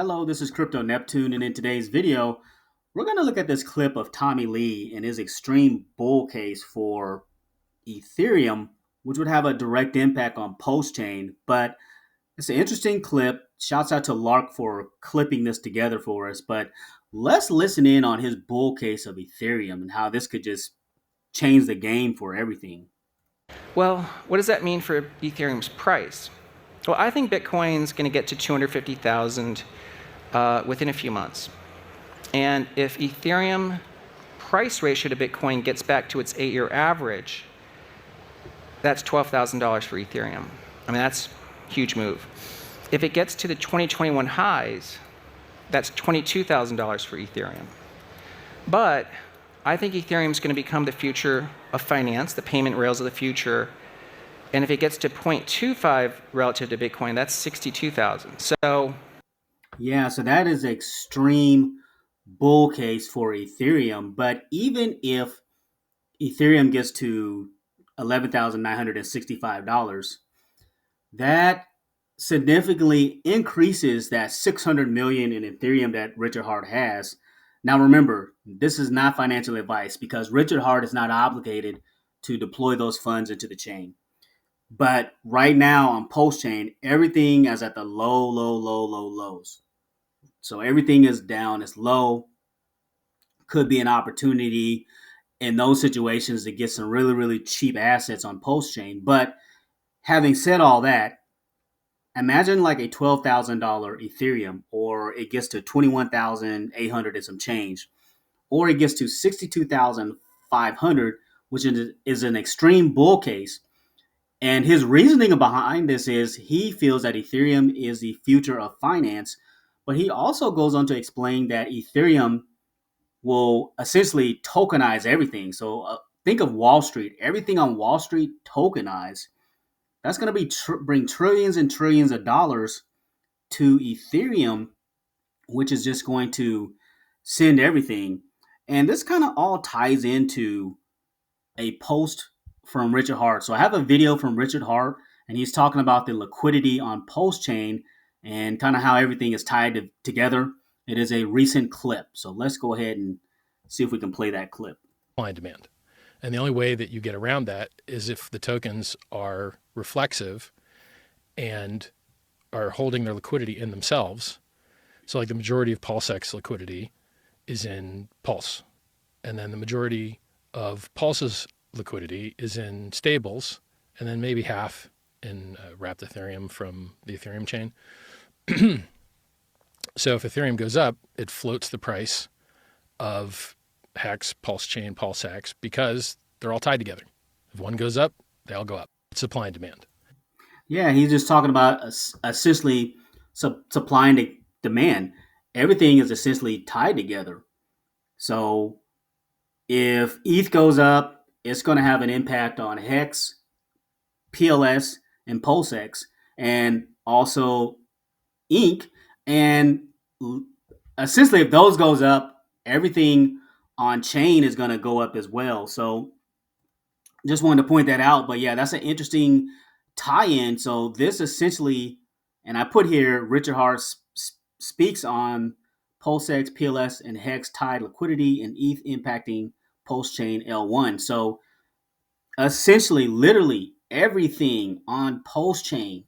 Hello, this is Crypto Neptune, and in today's video, we're going to look at this clip of Tommy Lee and his extreme bull case for Ethereum, which would have a direct impact on PulseChain. But it's an interesting clip. Shouts out to Lark for clipping this together for us. But let's listen in on his bull case of Ethereum and how this could just change the game for everything. Well, what does that mean for Ethereum's price? Well, I think Bitcoin's going to get to 250,000 within a few months. And if Ethereum price ratio to Bitcoin gets back to its 8-year average, that's $12,000 for Ethereum. I mean, that's a huge move. If it gets to the 2021 highs, that's $22,000 for Ethereum. But I think Ethereum is going to become the future of finance, the payment rails of the future. And if it gets to 0.25 relative to Bitcoin, that's 62,000. So that is extreme bull case for Ethereum. But even if Ethereum gets to $11,965, that significantly increases that 600 million in Ethereum that Richard Hart has. Now remember, this is not financial advice because Richard Hart is not obligated to deploy those funds into the chain. But right now on PulseChain, everything is at the lows. So everything is down, it's low. Could be an opportunity in those situations to get some really, really cheap assets on PulseChain. But having said all that, imagine like a $12,000 Ethereum, or it gets to 21,800 and some change, or it gets to 62,500, which is an extreme bull case. And his reasoning behind this is he feels that Ethereum is the future of finance, but he also goes on to explain that Ethereum will essentially tokenize everything. So think of Wall Street. Everything on Wall Street tokenized. That's going to be bring trillions and trillions of dollars to Ethereum, which is just going to send everything. And this kind of all ties into a post from Richard Hart. So I have a video from Richard Hart, and he's talking about the liquidity on PulseChain and kind of how everything is tied together. It is a recent clip. So let's go ahead and see if we can play that clip. Supply and demand. And the only way that you get around that is if the tokens are reflexive and are holding their liquidity in themselves. So like the majority of PulseX liquidity is in Pulse. And then the majority of Pulse's liquidity is in stables, and then maybe half in wrapped Ethereum from the Ethereum chain. So if Ethereum goes up, it floats the price of Hex, PulseChain, PulseX, because they're all tied together. If one goes up, they all go up. It's supply and demand. Yeah, he's just talking about essentially supply and demand. Everything is essentially tied together. So if ETH goes up, it's going to have an impact on Hex, PLS, and PulseX, and also Inc. And essentially, if those goes up, everything on chain is going to go up as well. So just wanted to point that out. But yeah, that's an interesting tie-in. So this essentially, and I put here, Richard Hart speaks on PulseX, PLS, and Hex tied liquidity and ETH impacting PulseChain L1. So essentially, literally everything on PulseChain,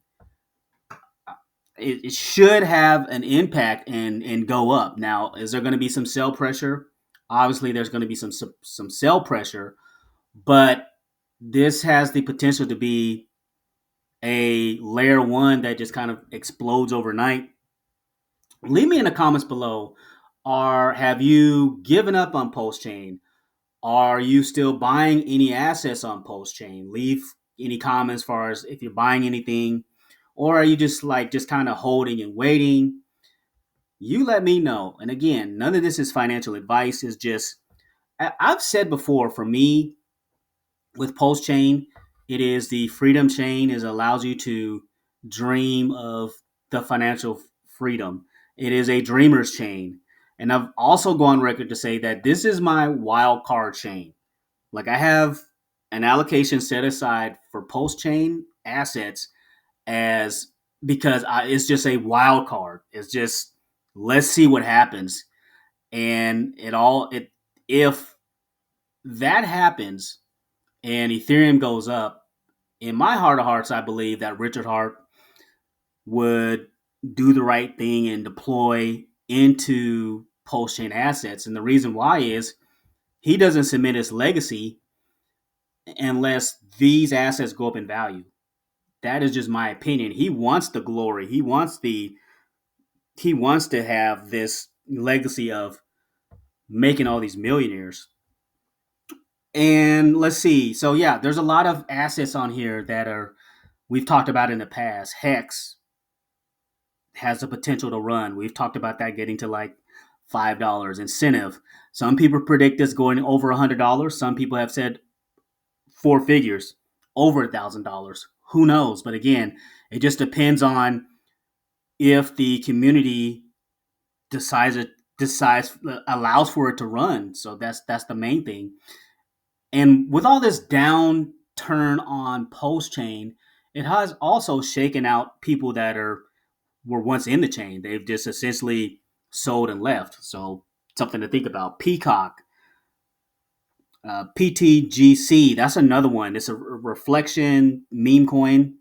it should have an impact and go up. Now, is there going to be some sell pressure? Obviously, there's going to be some sell pressure, but this has the potential to be a layer one that just kind of explodes overnight. Leave me in the comments below. Have you given up on PulseChain? Are you still buying any assets on PulseChain? Leave any comments as far as if you're buying anything, or are you just kind of holding and waiting? You let me know. And again, none of this is financial advice. It's just, I've said before, for me, with PulseChain, it is the freedom chain. It allows you to dream of the financial freedom. It is a dreamer's chain. And I've also gone on record to say that this is my wild card chain. Like, I have an allocation set aside for PulseChain assets because it's just a wild card. It's just, Let's see what happens. And if that happens and Ethereum goes up, in my heart of hearts, I believe that Richard Hart would do the right thing and deploy into PulseChain assets. And the reason why is he doesn't submit his legacy unless these assets go up in value. That is just my opinion. He wants the glory. He wants to have this legacy of making all these millionaires. And let's see. So yeah, there's a lot of assets on here that are we've talked about in the past. Hex has the potential to run. We've talked about that getting to like $5 incentive. Some people predict this going over $100. Some people have said four figures, over $1,000. Who knows? But again, it just depends on if the community decides allows for it to run. So that's the main thing. And with all this downturn on PulseChain, it has also shaken out people that were once in the chain. They've just essentially sold and left. So something to think about. Peacock, PTGC, that's another one. It's a reflection meme coin,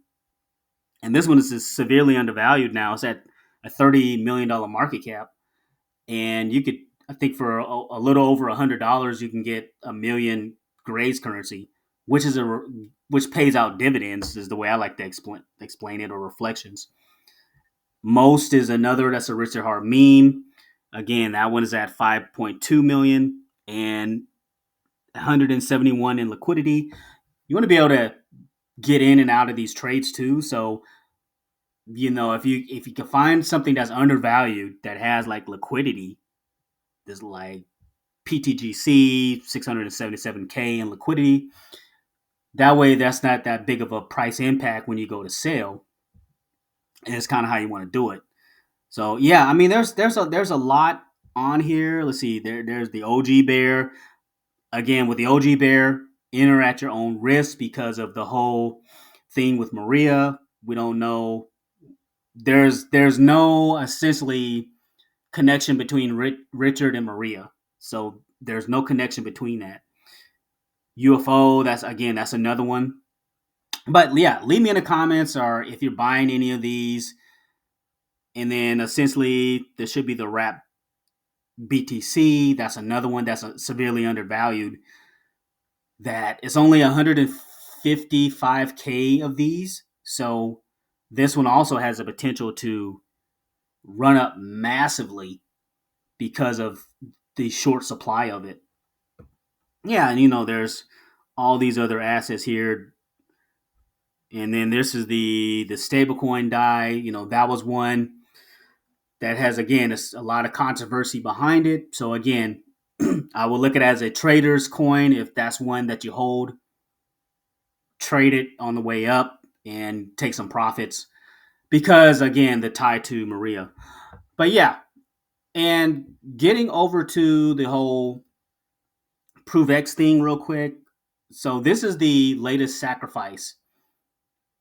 and this one is severely undervalued now. It's at a $30 million market cap, and you could, I think, for a little over $100, you can get a million Grays currency, which pays out dividends. Is the way I like to explain it, or reflections. Most is another that's a Richard Hart meme. Again, that one is at 5.2 million and 171 in liquidity. You want to be able to get in and out of these trades too. So, if you can find something that's undervalued that has like liquidity, there's like PTGC 677K in liquidity. That way, that's not that big of a price impact when you go to sell, and it's kind of how you want to do it. So yeah, I mean, there's a lot on here. Let's see, there's the OG Bear. Again, with the OG Bear, enter at your own risk because of the whole thing with Maria. We don't know. There's no essentially connection between Richard and Maria, so there's no connection between that. UFO, that's another one. But yeah, leave me in the comments, or if you're buying any of these. And then essentially, there should be the wrap BTC. That's another one that's severely undervalued. That is only 155K of these. So this one also has the potential to run up massively because of the short supply of it. Yeah, and there's all these other assets here. And then this is the stablecoin DAI. That was one that has, again, a lot of controversy behind it. So again, I will look at it as a trader's coin. If that's one that you hold, trade it on the way up and take some profits, because again, the tie to Maria. But yeah, and getting over to the whole ProveX thing real quick. So this is the latest sacrifice.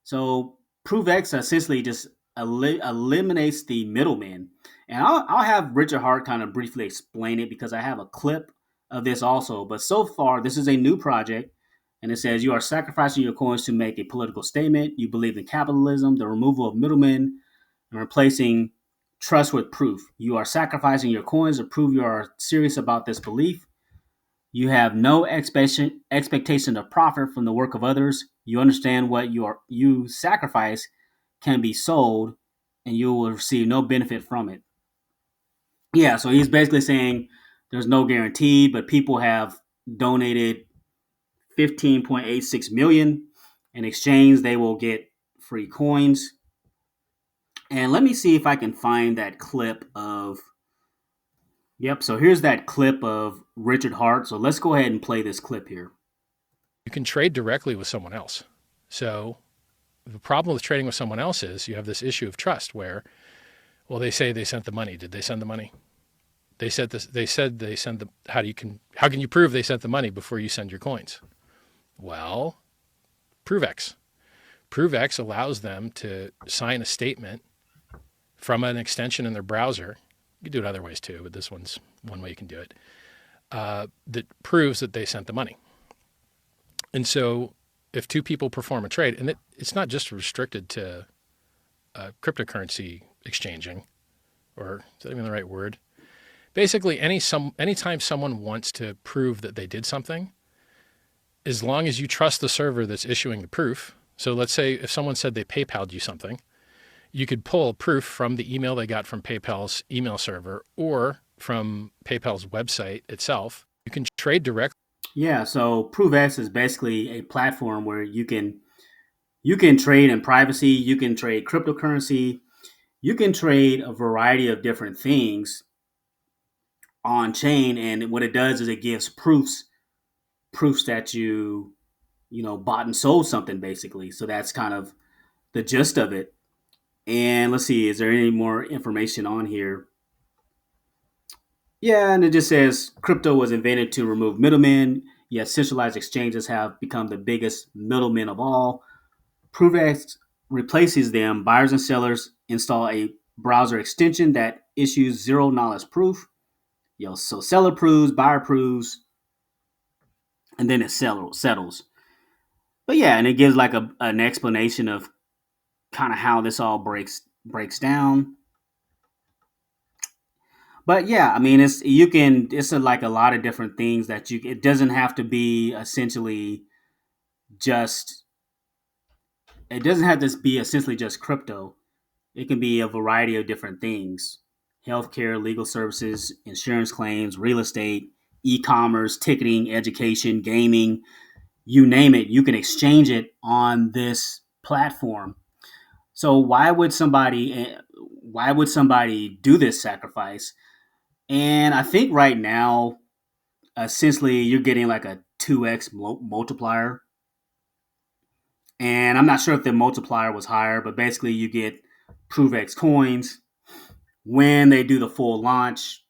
So ProveX essentially just eliminates the middleman. And I'll have Richard Hart kind of briefly explain it, because I have a clip of this also. But so far, this is a new project, and it says you are sacrificing your coins to make a political statement. You believe in capitalism, the removal of middlemen, and replacing trust with proof. You are sacrificing your coins to prove you are serious about this belief. You have no expectation of profit from the work of others. You understand what you sacrifice can be sold, and you will receive no benefit from it. Yeah, so he's basically saying there's no guarantee, but people have donated 15.86 million. In exchange, they will get free coins. And let me see if I can find that clip of. Yep, so here's that clip of Richard Hart. So let's go ahead and play this clip here. You can trade directly with someone else. So the problem with trading with someone else is you have this issue of trust where, well, they say they sent the money. Did they send the money? They said this. They said they sent the. How can you prove they sent the money before you send your coins? Well, ProveX. ProveX allows them to sign a statement from an extension in their browser You can do it other ways too, but this one's one way you can do it, that proves that they sent the money. And so if two people perform a trade, and it's not just restricted to cryptocurrency exchanging, or is that even the right word? Basically, anytime someone wants to prove that they did something, as long as you trust the server that's issuing the proof. So let's say if someone said they PayPal'd you something, you could pull proof from the email they got from PayPal's email server or from PayPal's website itself. You can trade directly. Yeah, so ProveX is basically a platform where you can trade in privacy, you can trade cryptocurrency, you can trade a variety of different things on chain, and what it does is it gives proofs that you bought and sold something basically. So that's kind of the gist of it. And let's see, is there any more information on here? Yeah, and it just says crypto was invented to remove middlemen, yet centralized exchanges have become the biggest middlemen of all. ProveX replaces them. Buyers and sellers install a browser extension that issues zero knowledge proof. So seller proves, buyer proves, and then it settles. But yeah, and it gives like an explanation of kind of how this all breaks down. But yeah, I mean, like a lot of different things that it doesn't have to be essentially just, it doesn't have to be essentially just crypto. It can be a variety of different things: healthcare, legal services, insurance claims, real estate, e-commerce, ticketing, education, gaming, you name it. You can exchange it on this platform. So why would somebody do this sacrifice? And I think right now, essentially, you're getting like a 2x multiplier. And I'm not sure if the multiplier was higher, but basically, you get ProveX coins. When they do the full launch,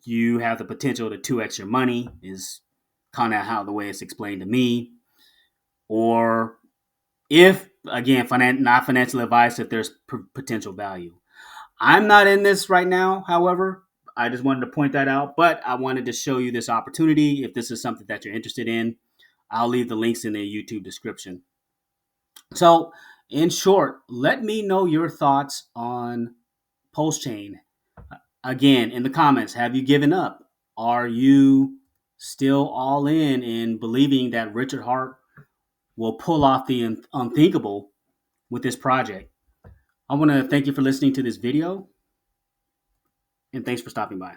you have the potential to 2x your money, is kind of how the way it's explained to me. Or if, again, not financial advice, if there's potential value. I'm not in this right now, however. I just wanted to point that out, but I wanted to show you this opportunity. If this is something that you're interested in, I'll leave the links in the YouTube description. So, in short, let me know your thoughts on PulseChain. Again, in the comments, have you given up? Are you still all in believing that Richard Hart will pull off the unthinkable with this project? I want to thank you for listening to this video, and thanks for stopping by.